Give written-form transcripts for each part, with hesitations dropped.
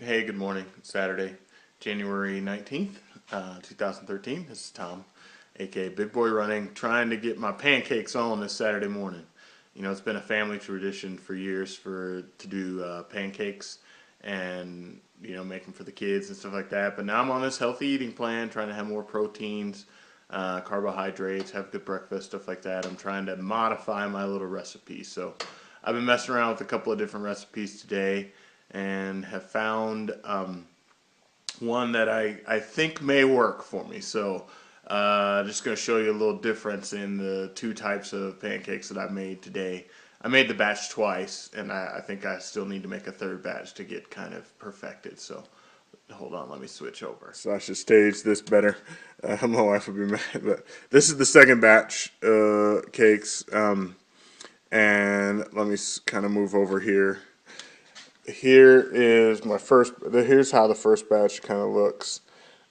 Hey, good morning. It's Saturday, January 19th, 2013. This is Tom, aka Big Boy Running, trying to get my pancakes on this Saturday morning. You know, it's been a family tradition for years to do pancakes and, make them for the kids and stuff like that. But now I'm on this healthy eating plan, trying to have more proteins, carbohydrates, have a good breakfast, stuff like that. I'm trying to modify my little recipe. So I've been messing around with a couple of different recipes today and have found one that I think may work for me. So just going to show you a little difference in the two types of pancakes that I made today. I made the batch twice, and I think I still need to make a third batch to get kind of perfected. So hold on, let me switch over. So I should stage this better. My wife would be mad, but this is the second batch cakes. And let me kind of move over here. Here is my first. Here's how the first batch kind of looks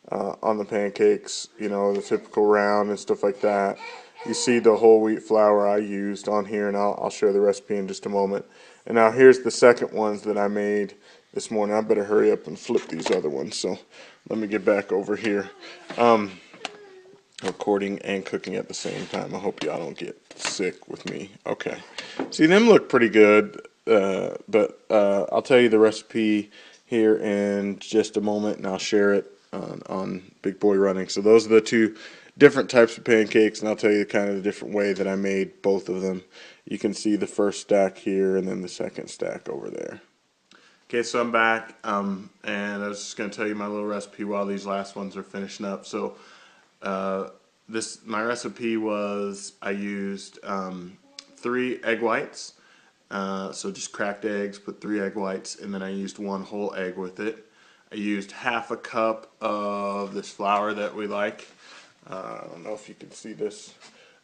on the pancakes. You know, the typical round and stuff like that. You see the whole wheat flour I used on here, and I'll share the recipe in just a moment. And now here's the second ones that I made this morning. I better hurry up and flip these other ones. So let me get back over here. Recording and cooking at the same time. I hope y'all don't get sick with me. Okay. See, them look pretty good, but I'll tell you the recipe here in just a moment, and I'll share it on Big Boy Running. So those are the two different types of pancakes, and I'll tell you kind of the different way that I made both of them. You can see the first stack here and then the second stack over there. Okay, so I'm back, and I was just going to tell you my little recipe while these last ones are finishing up. So my recipe was I used 3 egg whites. So just cracked eggs, put 3 egg whites, and then I used 1 whole egg with it. I used half a cup of this flour that we like. I don't know if you can see this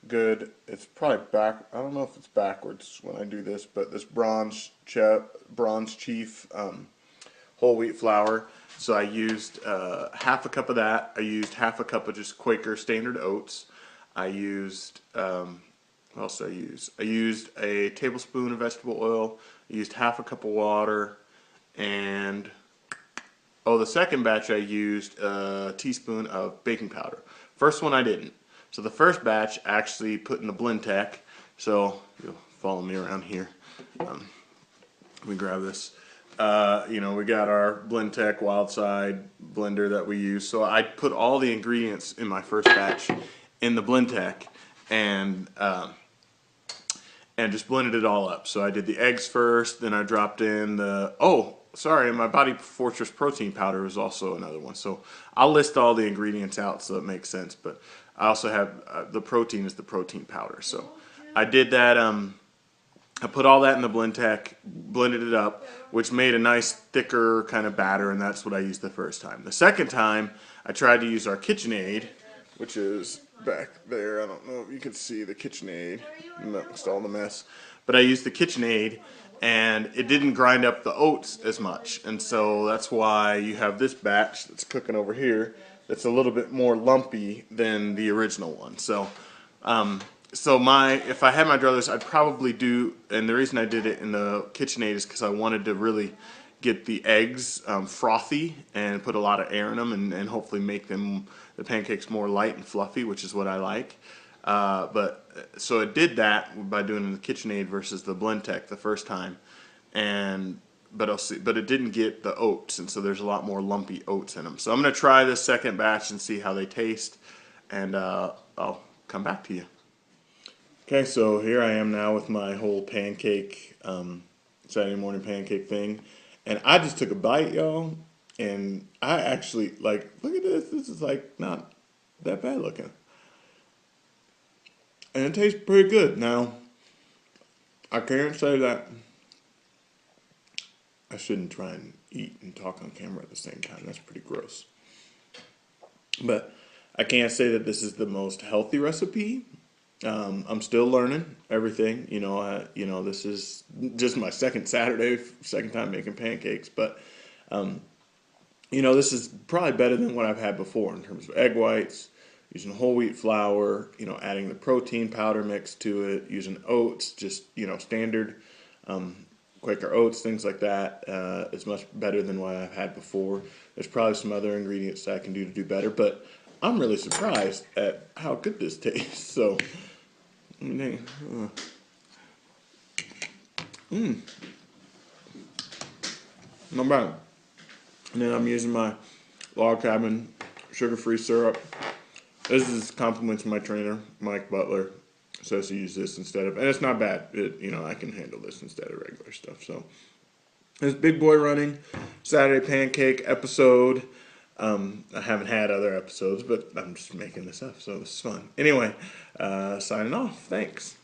good. It's probably back. I don't know if it's backwards when I do this, but this bronze chief whole wheat flour. So I used half a cup of that. I used half a cup of just Quaker standard oats. I used what else did I use? I used a tablespoon of vegetable oil. I used half a cup of water, and the second batch I used a teaspoon of baking powder. First one I didn't. So the first batch I actually put in the blend tech. So you'll follow me around here. Let me grab this. We got our Blendtec Wild Side blender that we use. So I put all the ingredients in my first batch in the Blendtec and just blended it all up. So I did the eggs first, then I dropped in my Body Fortress protein powder was also another one. So I'll list all the ingredients out so it makes sense. But I also have the protein is the protein powder. So I did that. I put all that in the Blendtec, blended it up, which made a nice thicker kind of batter, and that's what I used the first time. The second time, I tried to use our KitchenAid, which is back there. I don't know if you can see the KitchenAid amongst all the mess. But I used the KitchenAid, and it didn't grind up the oats as much. And so that's why you have this batch that's cooking over here that's a little bit more lumpy than the original one. So if I had my druthers, I'd probably do, and the reason I did it in the KitchenAid is because I wanted to really get the eggs frothy and put a lot of air in them and hopefully make the pancakes more light and fluffy, which is what I like. So it did that by doing the KitchenAid versus the Blendtec the first time, but it didn't get the oats, and so there's a lot more lumpy oats in them. So I'm going to try this second batch and see how they taste, and I'll come back to you. Okay, so here I am now with my whole pancake, Saturday morning pancake thing. And I just took a bite, y'all. And I actually, look at this. This is not that bad looking. And it tastes pretty good. Now, I can't say that I shouldn't try and eat and talk on camera at the same time. That's pretty gross. But I can't say that this is the most healthy recipe. I'm still learning everything. This is just my second time making pancakes. But, this is probably better than what I've had before in terms of egg whites, using whole wheat flour, adding the protein powder mix to it, using oats, just, standard Quaker oats, things like that, is much better than what I've had before. There's probably some other ingredients that I can do to do better, but I'm really surprised at how good this tastes. So, not bad. And then I'm using my log cabin sugar-free syrup. This is compliments my trainer, Mike Butler. Says to use this instead of, and it's not bad. I can handle this instead of regular stuff. So, this Big Boy Running Saturday Pancake episode. I haven't had other episodes, but I'm just making this up, so this is fun. Anyway, signing off. Thanks.